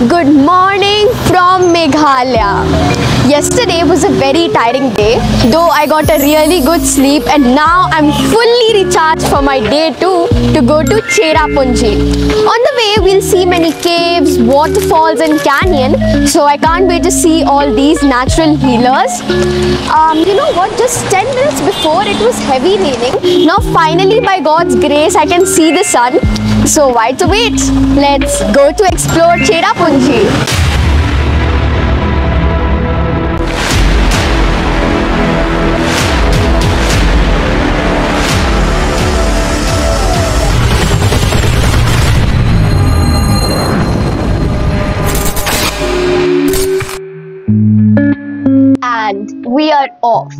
Good morning from Meghalaya. Yesterday was a very tiring day, though I got a really good sleep and now I'm fully recharged for my day 2 to go to Cherrapunji. On the way we'll see many caves, waterfalls and canyon, so I can't wait to see all these natural healers. You know what, just 10 minutes before it was heavy raining. Now finally by God's grace I can see the sun. So why to wait? Let's go to explore Cherrapunji. And we are off.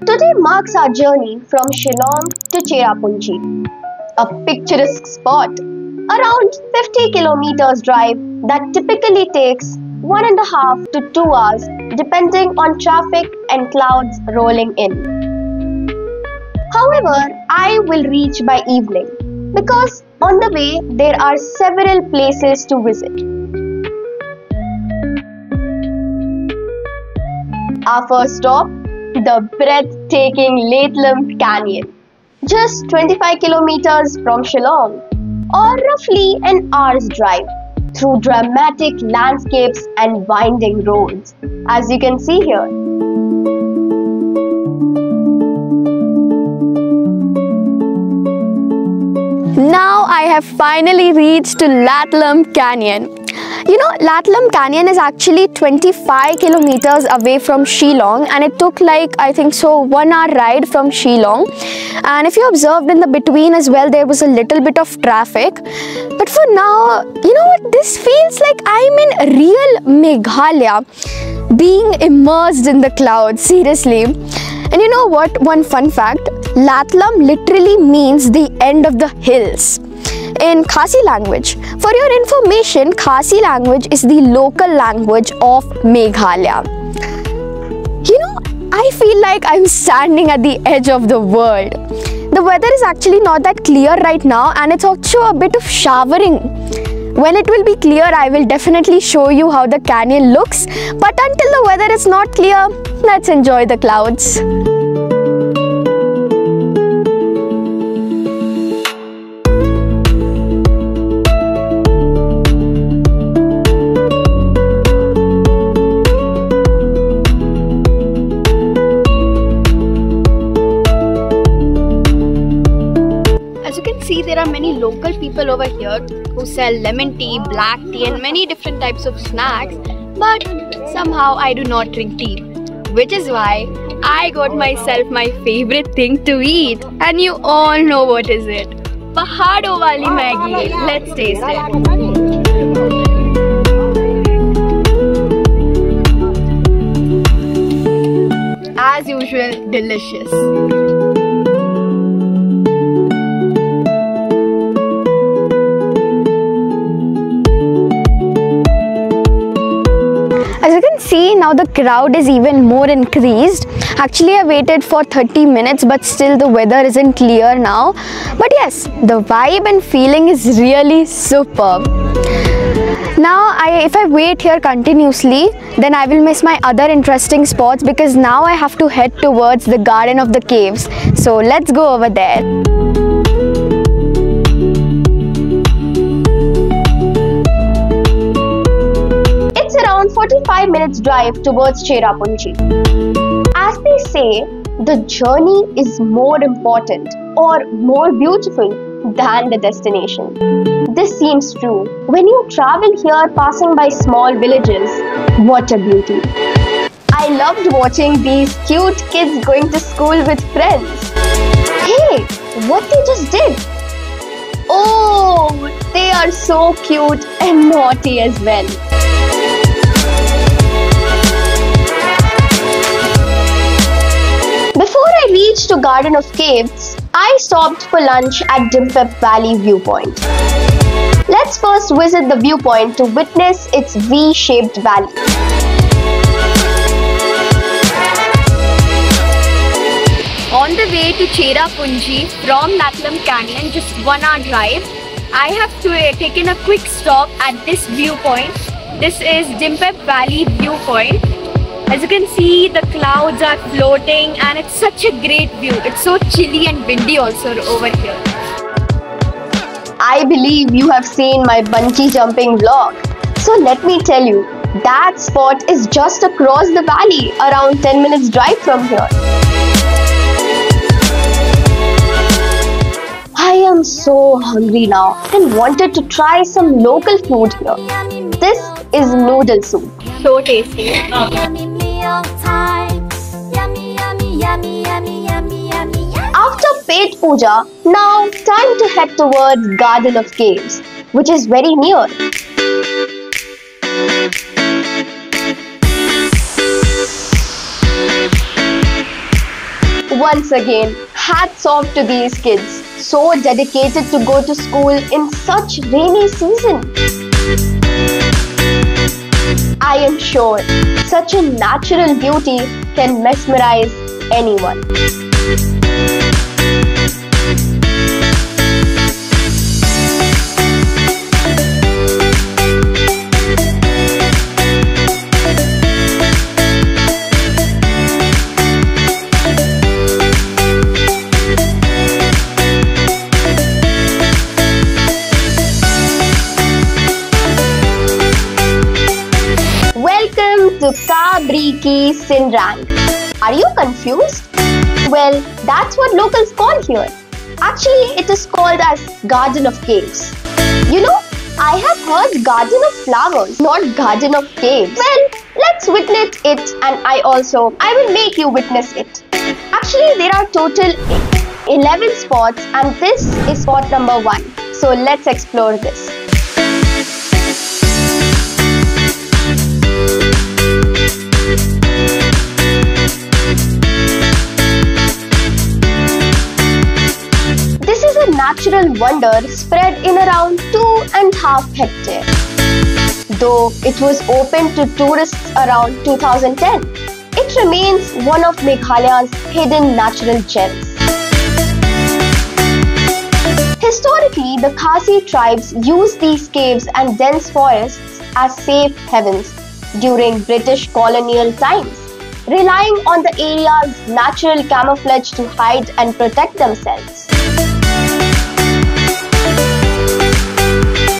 Today marks our journey from Shillong to Cherrapunji, a picturesque spot, around 50 kilometers drive that typically takes 1.5 to 2 hours depending on traffic and clouds rolling in. However, I will reach by evening because on the way there are several places to visit. Our first stop, the breathtaking Latlam Canyon, just 25 kilometers from Shillong, or roughly an hour's drive through dramatic landscapes and winding roads, as you can see here. Now I have finally reached to Latlam Canyon. You know, Latlam Canyon is actually 25 kilometers away from Shillong and it took like, I think so, 1 hour ride from Shillong. And if you observed in the between as well, there was a little bit of traffic. But for now, you know what, this feels like I'm in real Meghalaya, being immersed in the clouds, seriously. And you know what, one fun fact, Latlam literally means the end of the hills in Khasi language. For your information, Khasi language is the local language of Meghalaya. You know, I feel like I'm standing at the edge of the world. The weather is actually not that clear right now and it's also a bit of showering. When it will be clear, I will definitely show you how the canyon looks. But until the weather is not clear, let's enjoy the clouds. There are many local people over here who sell lemon tea, black tea and many different types of snacks, but somehow I do not drink tea, which is why I got myself my favorite thing to eat, and you all know what is it. Pahado wali Maggi. Let's taste it. As usual, delicious. As you can see, now the crowd is even more increased. Actually, I waited for 30 minutes, but still the weather isn't clear now. But yes, the vibe and feeling is really superb. Now, if I wait here continuously, then I will miss my other interesting spots because now I have to head towards the Garden of the Caves. So let's go over there. Around 45 minutes drive towards Cherrapunji. As they say, the journey is more important or more beautiful than the destination. This seems true. When you travel here passing by small villages, what a beauty. I loved watching these cute kids going to school with friends. Hey, what they just did? Oh, they are so cute and naughty as well. Before I reached to Garden of Caves, I stopped for lunch at Dimpep Valley Viewpoint. Let's first visit the viewpoint to witness its V-shaped valley. On the way to Cherrapunji from Latlam Canyon, just 1 hour drive, I have taken a quick stop at this viewpoint This is Jimpep Valley viewpoint. As you can see, the clouds are floating and it's such a great view. It's so chilly and windy also over here. I believe you have seen my bungee jumping vlog. So let me tell you, that spot is just across the valley, around 10 minutes drive from here. I am so hungry now and wanted to try some local food here. This is noodle soup. So tasty. After Pet Puja, now time to head towards Garden of Caves, which is very near. Once again, hats off to these kids, so dedicated to go to school in such rainy season. I am sure such a natural beauty can mesmerize anyone. To Cabri Ki Sinrang. Are you confused? Well, that's what locals call here. Actually, it is called as Garden of Caves. You know, I have heard Garden of Flowers, not Garden of Caves. Well, let's witness it and I will make you witness it. Actually, there are total 11 spots and this is spot number 1. So let's explore this. Natural wonder spread in around 2.5 hectares. Though it was open to tourists around 2010, it remains one of Meghalaya's hidden natural gems. Historically, the Khasi tribes used these caves and dense forests as safe havens during British colonial times, relying on the area's natural camouflage to hide and protect themselves.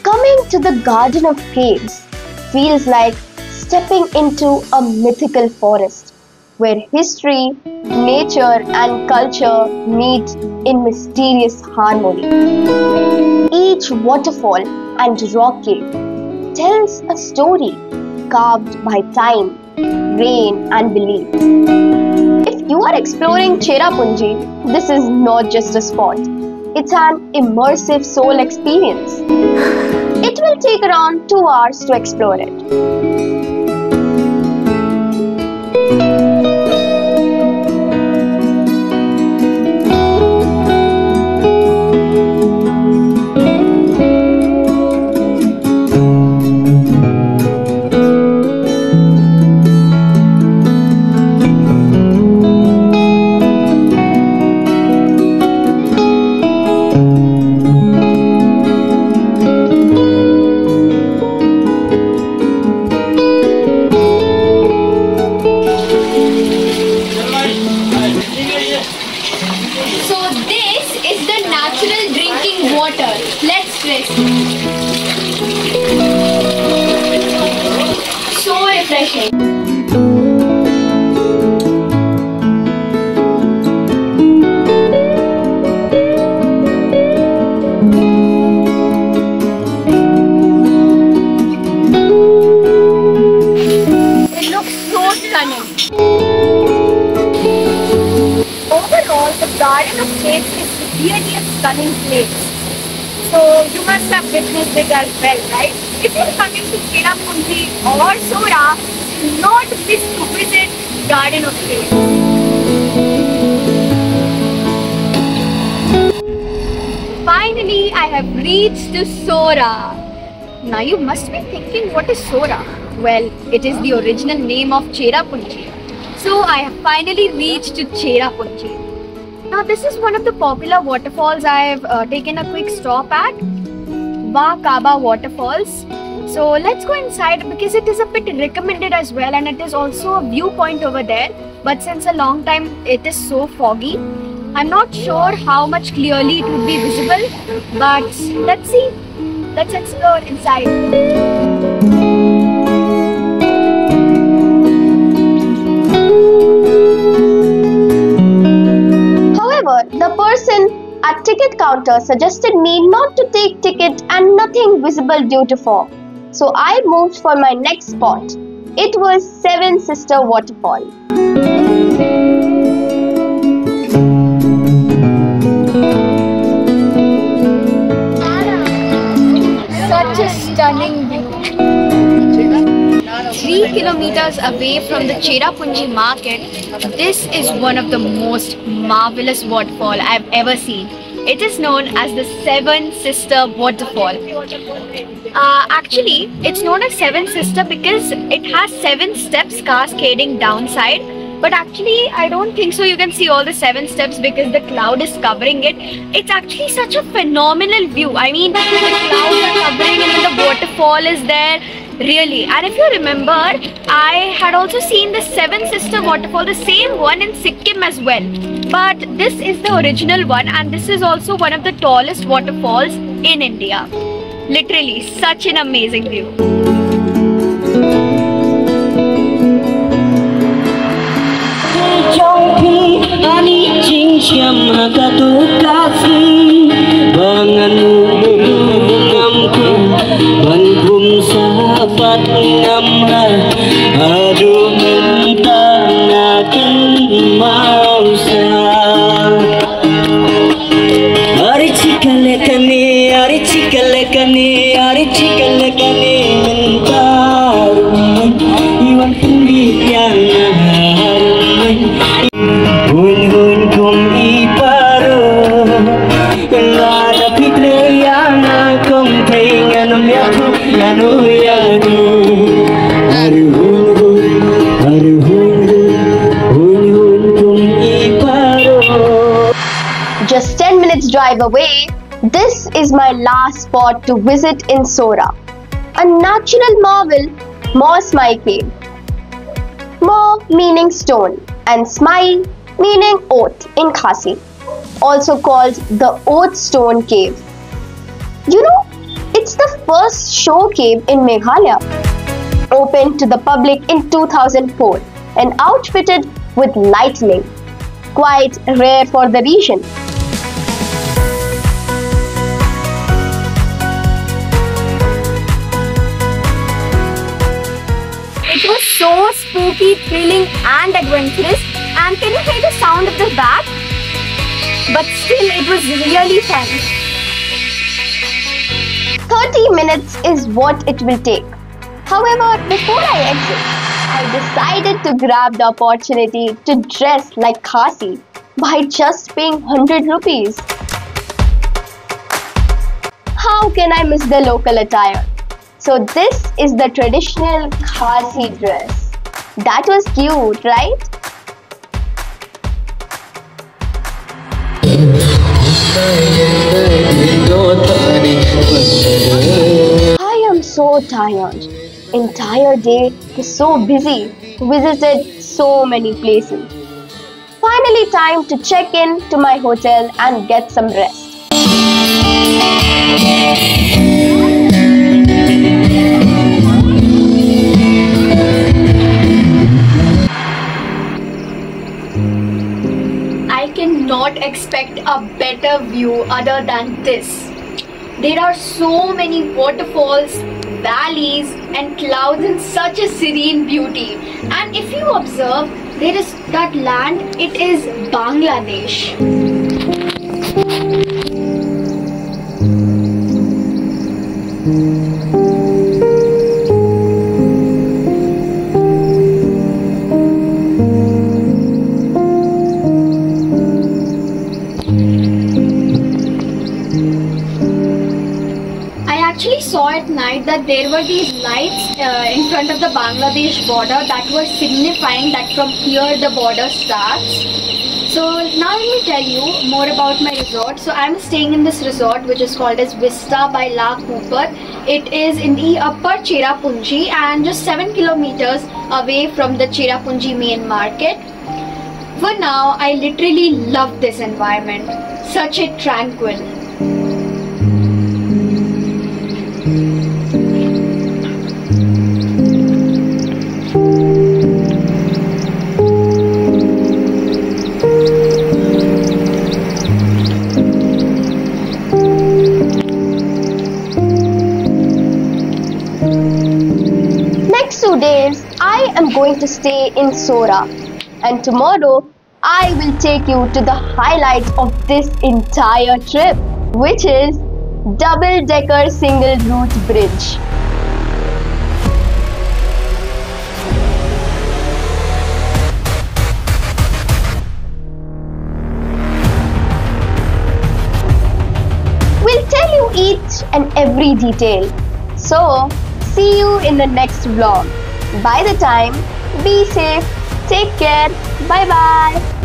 Coming to the Garden of Caves feels like stepping into a mythical forest where history, nature and culture meet in mysterious harmony. Each waterfall and rock cave tells a story carved by time, rain and belief. If you are exploring Cherrapunji, this is not just a spot. It's an immersive soul experience. It will take around 2 hours to explore it. So refreshing. It looks so stunning. Overall, the Garden of Caves is really a stunning place. So you must have witnessed it as well, right? If you're coming to Cherrapunji or Sora, do not miss to visit Garden of Caves. Finally, I have reached to Sora. Now you must be thinking, what is Sora? Well, it is the original name of Cherrapunji. So I have finally reached to Cherrapunji. Now this is one of the popular waterfalls I have taken a quick stop at. Wa Kaba Waterfalls. So let's go inside because it is a bit recommended as well, and it is also a viewpoint over there. But since a long time it is so foggy, I'm not sure how much clearly it would be visible. But let's see. Let's explore inside. The person at ticket counter suggested me not to take ticket and nothing visible due to fog. So I moved for my next spot. It was Seven Sister Waterfall. Such a stunning view. 3 kilometers away from the Cherrapunji market, this is one of the most marvelous waterfall I've ever seen. It is known as the Seven Sister Waterfall. Actually, it's known as Seven Sister because it has 7 steps cascading downside. But actually, I don't think so. You can see all the 7 steps because the cloud is covering it. It's actually such a phenomenal view. I mean, the clouds are covering and then the waterfall is there. Really. And if you remember, I had also seen the Seven Sister Waterfall, the same one in Sikkim as well. But this is the original one, and this is also one of the tallest waterfalls in India. Literally, such an amazing view. Sapat ngamlah aduh mentanakan mausa ari cikalekani mentarum iwan pembibian harum hun kum iparo lada pitreyana kum tenganam yaku yanu Just 10 minutes drive away, this is my last spot to visit in Sora, a natural marvel, Mausmai Cave. Mau meaning stone and Smai meaning oath in Khasi, also called the Oath Stone Cave. You know, it's the first show cave in Meghalaya, opened to the public in 2004 and outfitted with lightning, quite rare for the region. It was so spooky, thrilling and adventurous, and can you hear the sound of the bat? But still, it was really fun. 30 minutes is what it will take. However, before I exit, I decided to grab the opportunity to dress like Khasi by just paying 100 rupees. How can I miss the local attire? So this is the traditional Khasi dress. That was cute, right? I am so tired. Entire day was so busy. Visited so many places. Finally time to check in to my hotel and get some rest. I cannot expect a better view other than this. There are so many waterfalls, valleys and clouds in such a serene beauty. And if you observe, there is that land, it is Bangladesh. Saw at night that there were these lights in front of the Bangladesh border that were signifying that from here the border starts. So now let me tell you more about my resort. So I'm staying in this resort which is called as Vista by La Cooper. It is in the upper Cherrapunji and just 7 kilometers away from the Cherrapunji main market. For now, I literally love this environment. Such a tranquil. Next 2 days, I am going to stay in Sora, and tomorrow I will take you to the highlight of this entire trip, which is double-decker single route bridge. We'll tell you each and every detail. So, see you in the next vlog. By the time, be safe, take care, bye bye.